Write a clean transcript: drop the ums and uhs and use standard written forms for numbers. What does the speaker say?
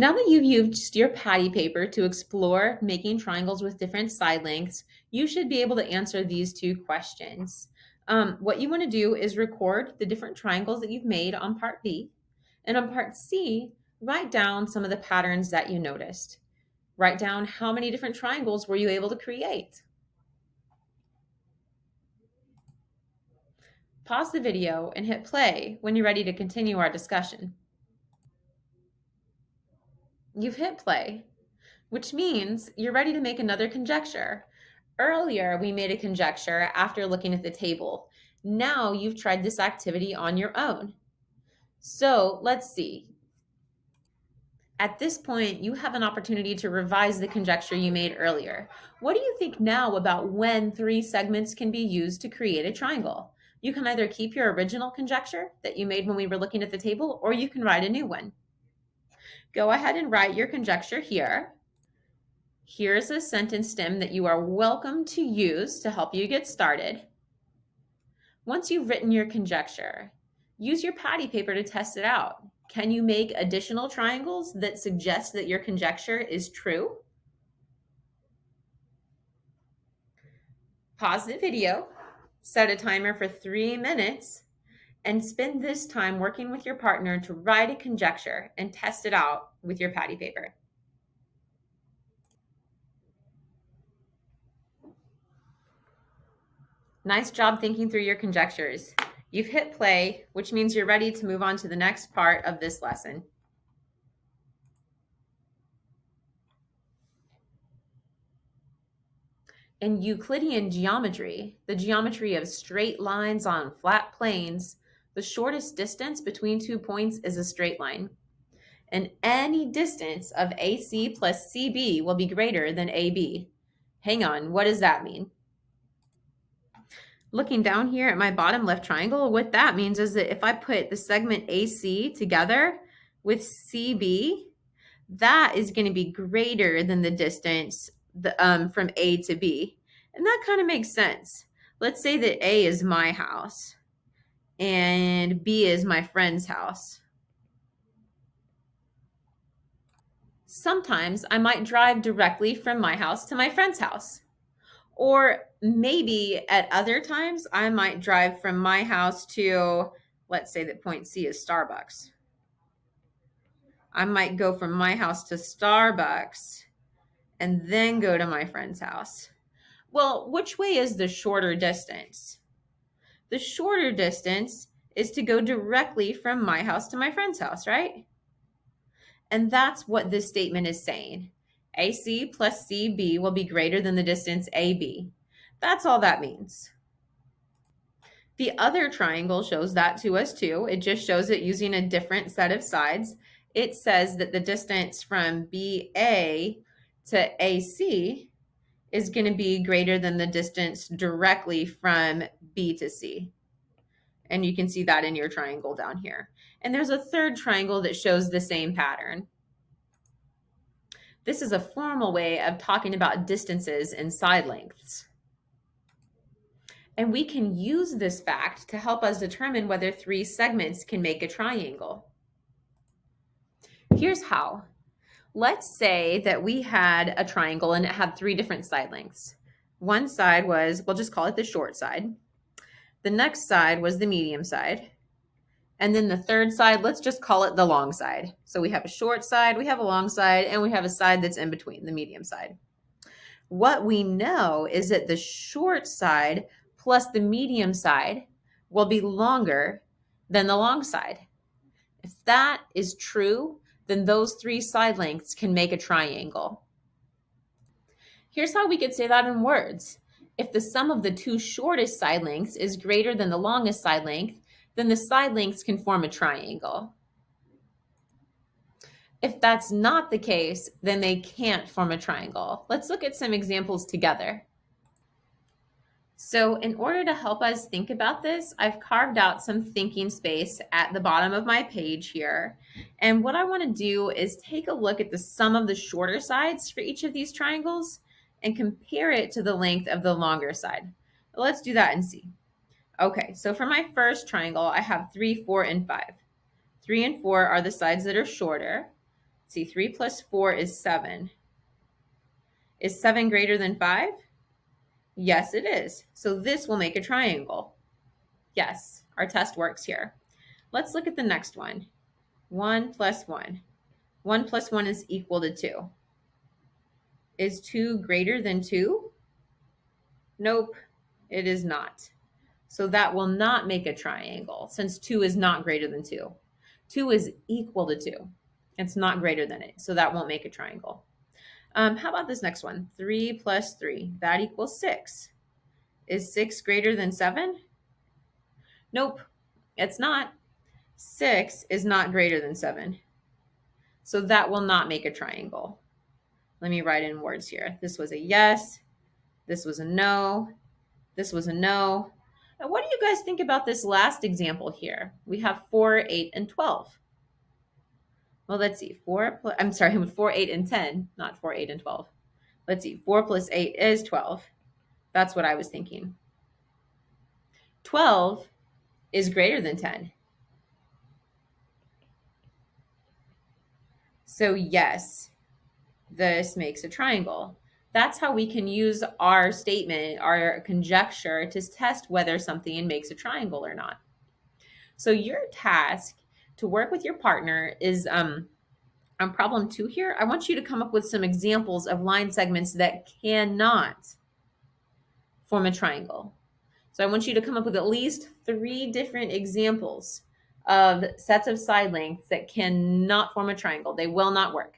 Now that you've used your patty paper to explore making triangles with different side lengths, you should be able to answer these two questions. What you want to do is record the different triangles that you've made on part B. And on part C, write down some of the patterns that you noticed. Write down how many different triangles were you able to create. Pause the video and hit play when you're ready to continue our discussion. You've hit play, which means you're ready to make another conjecture. Earlier, we made a conjecture after looking at the table. Now you've tried this activity on your own. So let's see. At this point, you have an opportunity to revise the conjecture you made earlier. What do you think now about when three segments can be used to create a triangle? You can either keep your original conjecture that you made when we were looking at the table, or you can write a new one. Go ahead and write your conjecture here. Here's a sentence stem that you are welcome to use to help you get started. Once you've written your conjecture, use your patty paper to test it out. Can you make additional triangles that suggest that your conjecture is true? Pause the video, set a timer for 3 minutes, and spend this time working with your partner to write a conjecture and test it out with your patty paper. Nice job thinking through your conjectures. You've hit play, which means you're ready to move on to the next part of this lesson. In Euclidean geometry, the geometry of straight lines on flat planes, the shortest distance between 2 points is a straight line. And any distance of AC plus CB will be greater than AB. Hang on, what does that mean? Looking down here at my bottom left triangle, what that means is that if I put the segment AC together with CB, that is going to be greater than the distance from A to B. And that kind of makes sense. Let's say that A is my house and B is my friend's house. Sometimes I might drive directly from my house to my friend's house. Or maybe at other times, I might drive from my house to, let's say that point C is Starbucks. I might go from my house to Starbucks and then go to my friend's house. Well, which way is the shorter distance? The shorter distance is to go directly from my house to my friend's house, right? And that's what this statement is saying. AC plus CB will be greater than the distance AB. That's all that means. The other triangle shows that to us too. It just shows it using a different set of sides. It says that the distance from BA to AC is going to be greater than the distance directly from B to C. And you can see that in your triangle down here. And there's a third triangle that shows the same pattern. This is a formal way of talking about distances and side lengths. And we can use this fact to help us determine whether three segments can make a triangle. Here's how. Let's say that we had a triangle and it had 3 different side lengths. One side was, we'll just call it the short side. The next side was the medium side. And then the third side, let's just call it the long side. So we have a short side, we have a long side, and we have a side that's in between, the medium side. What we know is that the short side plus the medium side will be longer than the long side. If that is true, then those 3 side lengths can make a triangle. Here's how we could say that in words. If the sum of the 2 shortest side lengths is greater than the longest side length, then the side lengths can form a triangle. If that's not the case, then they can't form a triangle. Let's look at some examples together. So in order to help us think about this, I've carved out some thinking space at the bottom of my page here. And what I want to do is take a look at the sum of the shorter sides for each of these triangles and compare it to the length of the longer side. Let's do that and see. Okay, so for my first triangle, I have 3, 4, and 5. 3 and 4 are the sides that are shorter. Let's see, 3 plus 4 is 7. Is 7 greater than 5? Yes, it is. So this will make a triangle. Yes, our test works here. Let's look at the next one. 1 plus 1. 1 plus 1 is equal to 2. Is 2 greater than 2? Nope, it is not. So that will not make a triangle since 2 is not greater than 2. 2 is equal to 2. It's not greater than it. So that won't make a triangle. How about this next one? 3 plus 3. That equals 6. Is 6 greater than 7? Nope, it's not. 6 is not greater than 7. So that will not make a triangle. Let me write in words here. This was a yes. This was a no. This was a no. Now, what do you guys think about this last example here? We have 4, 8, and 12. Well, let's see. 4, 8, and 10, not 4, 8, and 12. Let's see. 4 plus 8 is 12. That's what I was thinking. 12 is greater than 10. So yes, this makes a triangle. That's how we can use our statement, our conjecture, to test whether something makes a triangle or not. So your task to work with your partner is on problem 2 here. I want you to come up with some examples of line segments that cannot form a triangle. So I want you to come up with at least 3 different examples of sets of side lengths that cannot form a triangle. They will not work.